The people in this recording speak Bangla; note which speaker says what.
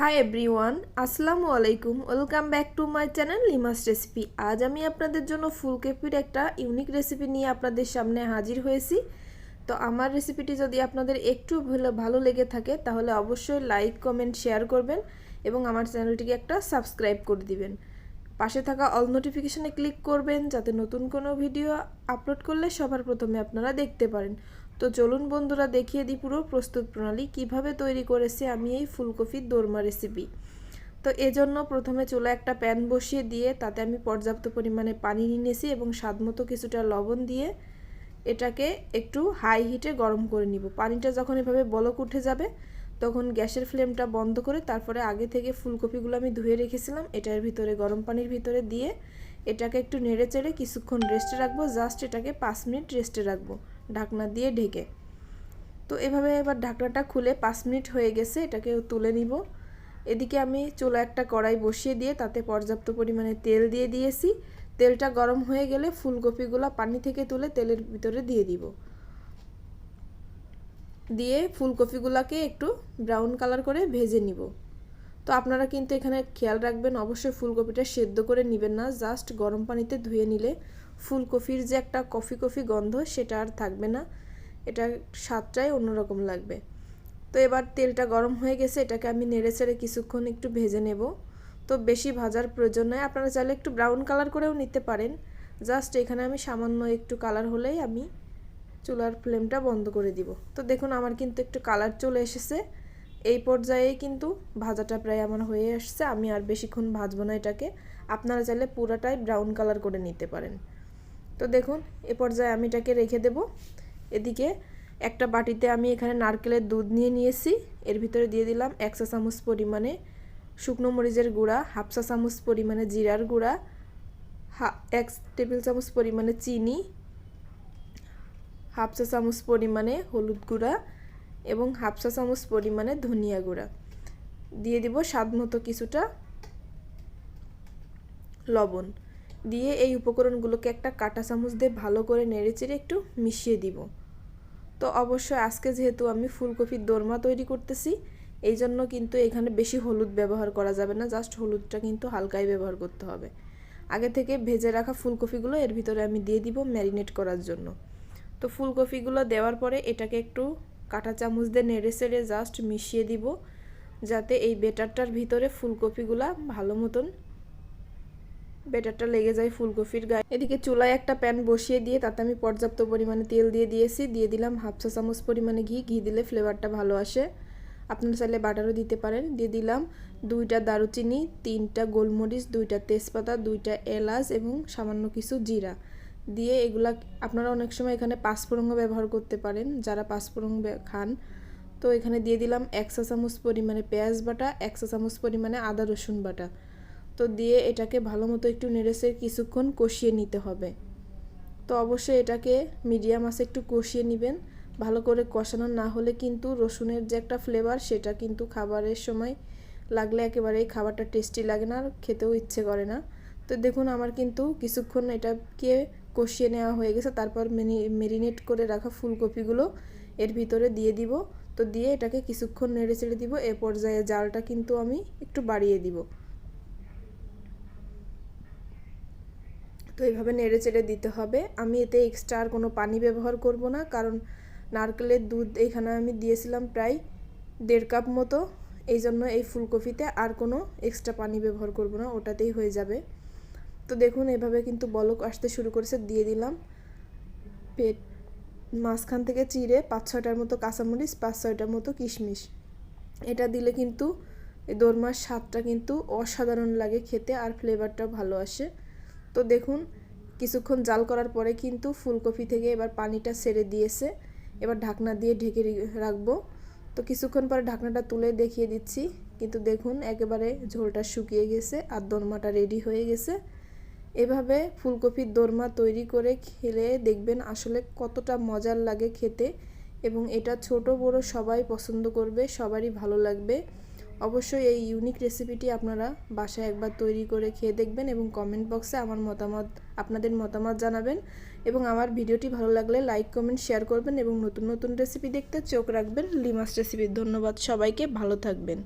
Speaker 1: হাই এভরিওয়ান, আসসালামু আলাইকুম। Welcome back to my channel Limas recipe. আজ আমি আপনাদের জন্য ফুলকপির একটা ইউনিক রেসিপি নিয়ে আপনাদের সামনে হাজির হয়েছি। তো আমার রেসিপিটি যদি আপনাদের একটু ভালো লেগে থাকে তাহলে অবশ্যই লাইক, কমেন্ট, শেয়ার করবেন এবং আমার চ্যানেলটিকে একটা সাবস্ক্রাইব করে দিবেন। পাশে থাকা অল নোটিফিকেশনে ক্লিক করবেন যাতে নতুন কোনো ভিডিও আপলোড করলে সবার প্রথমে আপনারা দেখতে পারেন। তো চলুন বন্ধুরা, দেখিয়ে দিই পুরো প্রস্তুত প্রণালী কিভাবে তৈরি করেছি আমি এই ফুলকপির দোরমা রেসিপি। তো এজন্য প্রথমে চুলায় একটা প্যান বসিয়ে দিয়ে তাতে আমি পর্যাপ্ত পরিমাণে পানি নিয়েছি এবং স্বাদমতো কিছুটা লবণ দিয়ে এটাকে একটু হাই হিটে গরম করে নিব। পানিটা যখন এভাবে বলক উঠে যাবে তখন গ্যাসের ফ্লেমটা বন্ধ করে তারপরে আগে থেকে ফুলকপিগুলো আমি ধুয়ে রেখেছিলাম এটার ভিতরে গরম পানির ভিতরে দিয়ে এটাকে একটু নেড়ে চেড়ে কিছুক্ষণ রেস্টে রাখবো। জাস্ট এটাকে 5 মিনিট রেস্টে রাখবো ঢাকনা দিয়ে ঢেকে। তো এভাবে এবার ঢাকনাটা খুলে 5 মিনিট হয়ে গেছে, এটাকে তুলে নিব। এদিকে আমি চুলা একটা কড়াই বসিয়ে দিয়ে তাতে পর্যাপ্ত পরিমাণে তেল দিয়ে দিয়েছি। তেলটা গরম হয়ে গেলে ফুলকপিগুলো পানি থেকে তুলে তেলের ভিতরে দিয়ে দিব। দিয়ে ফুলকপিগুলোকে একটু ব্রাউন কালার করে ভেজে নিব। তো আপনারা কিন্তু এখানে খেয়াল রাখবেন অবশ্যই ফুলকপিটা সেদ্ধ করে নেবেন না, জাস্ট গরম পানিতে ধুয়ে নিলে ফুলকপির যে একটা কফি কফি গন্ধ সেটা আর থাকবে না, এটা স্বাদটাই অন্যরকম লাগবে। তো এবার তেলটা গরম হয়ে গেছে, এটাকে আমি নেড়ে চেড়ে কিছুক্ষণ একটু ভেজে নেব। তো বেশি ভাজার প্রয়োজন নয়, আপনারা চাইলে একটু ব্রাউন কালার করেও নিতে পারেন। জাস্ট এখানে আমি সামান্য একটু কালার হলেই আমি চুলার ফ্লেমটা বন্ধ করে দিব। তো দেখুন আমার কিন্তু একটু কালার চলে এসেছে। এই পর্যায়ে কিন্তু ভাজাটা প্রায় আমার হয়ে আসছে, আমি আর বেশিক্ষণ ভাজবো না এটাকে। আপনারা চাইলে পুরাটাই ব্রাউন কালার করে নিতে পারেন। তো দেখুন এ পর্যায়ে আমি এটাকে রেখে দেব। এদিকে একটা বাটিতে আমি এখানে নারকেলের দুধ নিয়েছি, এর ভিতরে দিয়ে দিলাম 1 চা চামচ পরিমাণে শুকনো মরিচের গুঁড়া, 1/2 চা চামচ পরিমাণে জিরার গুঁড়া, 1 টেবিল চামচ পরিমাণে চিনি, 1/2 চা চামচ পরিমাণে হলুদ গুঁড়া এবং 1/2 চা চামচ পরিমাণে ধনিয়া গুঁড়া দিয়ে দিব, স্বাদমতো কিছুটা লবণ দিয়ে এই উপকরণগুলোকে একটা কাঁটা চামচ দিয়ে ভালো করে নেড়েচেড়ে একটু মিশিয়ে দিব। তো অবশ্যই আজকে যেহেতু আমি ফুলকপির দোরমা তৈরি করতেছি এই জন্য কিন্তু এখানে বেশি হলুদ ব্যবহার করা যাবে না, জাস্ট হলুদটা কিন্তু হালকাই ব্যবহার করতে হবে। আগে থেকে ভেজে রাখা ফুলকপিগুলো এর ভিতরে আমি দিয়ে দিব ম্যারিনেট করার জন্য। তো ফুলকপিগুলো দেওয়ার পরে এটাকে একটু কাঁটা চামচ দিয়ে নেড়ে চেড়ে জাস্ট মিশিয়ে দিব যাতে এই বেটারটার ভিতরে ফুলকপিগুলো ভালো মতন বেটারটা লেগে যায় ফুলকপির গায়ে। এদিকে চুলায় একটা প্যান বসিয়ে দিয়ে তাতে আমি পর্যাপ্ত পরিমাণে তেল দিয়ে দিলাম 1/2 চা চামচ পরিমাণে ঘি দিলে ফ্লেভারটা ভালো আসে। আপনারা চাইলে বাটারও দিতে পারেন। দিয়ে দিলাম 2টা দারুচিনি, 3টা গোলমরিচ, 2টা তেজপাতা, 2টা এলাচ এবং সামান্য কিছু জিরা দিয়ে এগুলা আপনারা অনেক সময় এখানে পাঁচফোড়নও ব্যবহার করতে পারেন যারা পাঁচফোড়ন খান। তো এখানে দিয়ে দিলাম 1 চা চামচ পরিমাণে পেঁয়াজ বাটা, 1 চা চামচ পরিমাণে আদা রসুন বাটা। তো দিয়ে এটাকে ভালো মতো একটু নেড়েচেড়ে কিছুক্ষণ কষিয়ে নিতে হবে। তো অবশ্যই এটাকে মিডিয়াম আঁচে একটু কষিয়ে নেবেন। ভালো করে কষানো না হলে কিন্তু রসুনের যে একটা ফ্লেভার সেটা কিন্তু খাবারের সময় লাগলে একেবারেই খাবারটা টেস্টি লাগে না আর খেতেও ইচ্ছে করে না। তো দেখুন আমার কিন্তু কিছুক্ষণ এটাকে কষিয়ে নেওয়া হয়ে গেছে। তারপর মেরিনেট করে রাখা ফুলকপিগুলো এর ভিতরে দিয়ে দিব। তো দিয়ে এটাকে কিছুক্ষণ নেড়ে চেড়ে দিব। এ পর্যায়ে জালটা কিন্তু আমি একটু বাড়িয়ে দিব। তো এইভাবে নেড়ে চেড়ে দিতে হবে। আমি এতে এক্সট্রা আর কোনো পানি ব্যবহার করব না, কারণ নারকেলের দুধ এখানে আমি দিয়েছিলাম প্রায় 1.5 কাপ মতো, এই জন্য এই ফুলকপিতে আর কোনো এক্সট্রা পানি ব্যবহার করব না, ওটাতেই হয়ে যাবে। তো দেখুন এভাবে কিন্তু বলক আসতে শুরু করেছে। দিয়ে দিলাম মাঝখান থেকে চিড়ে 5-6টার মতো কাঁচামরিচ, 5-6টার মতো কিশমিশ। এটা দিলে কিন্তু এই দোরমার স্বাদটা কিন্তু অসাধারণ লাগে খেতে আর ফ্লেভারটাও ভালো আসে। তো দেখুন কিছুক্ষণ জাল করার পরে কিন্তু ফুলকপি থেকে এবার পানিটা ছেড়ে দিয়েছে। এবার ঢাকনা দিয়ে ঢেকে রাখবো। তো কিছুক্ষণ পরে ঢাকনাটা তুলে দেখিয়ে দিচ্ছি, কিন্তু দেখুন একেবারে ঝোলটা শুকিয়ে গেছে আর দোরমাটা রেডি হয়ে গেছে। এভাবে ফুলকপির দোরমা তৈরি করে খেলে দেখবেন আসলে কতটা মজার লাগে খেতে, এবং এটা ছোট বড় সবাই পছন্দ করবে, সবারই ভালো লাগবে। অবশ্যই এই ইউনিক রেসিপিটি আপনারা বাসায় একবার তৈরি করে খেয়ে দেখবেন এবং কমেন্ট বক্সে আপনাদের মতামত জানাবেন। এবং আমার ভিডিওটি ভালো লাগলে লাইক, কমেন্ট, শেয়ার করবেন এবং নতুন নতুন রেসিপি দেখতে চোখ রাখবেন লিমাস রেসিপি। ধন্যবাদ সবাইকে, ভালো থাকবেন।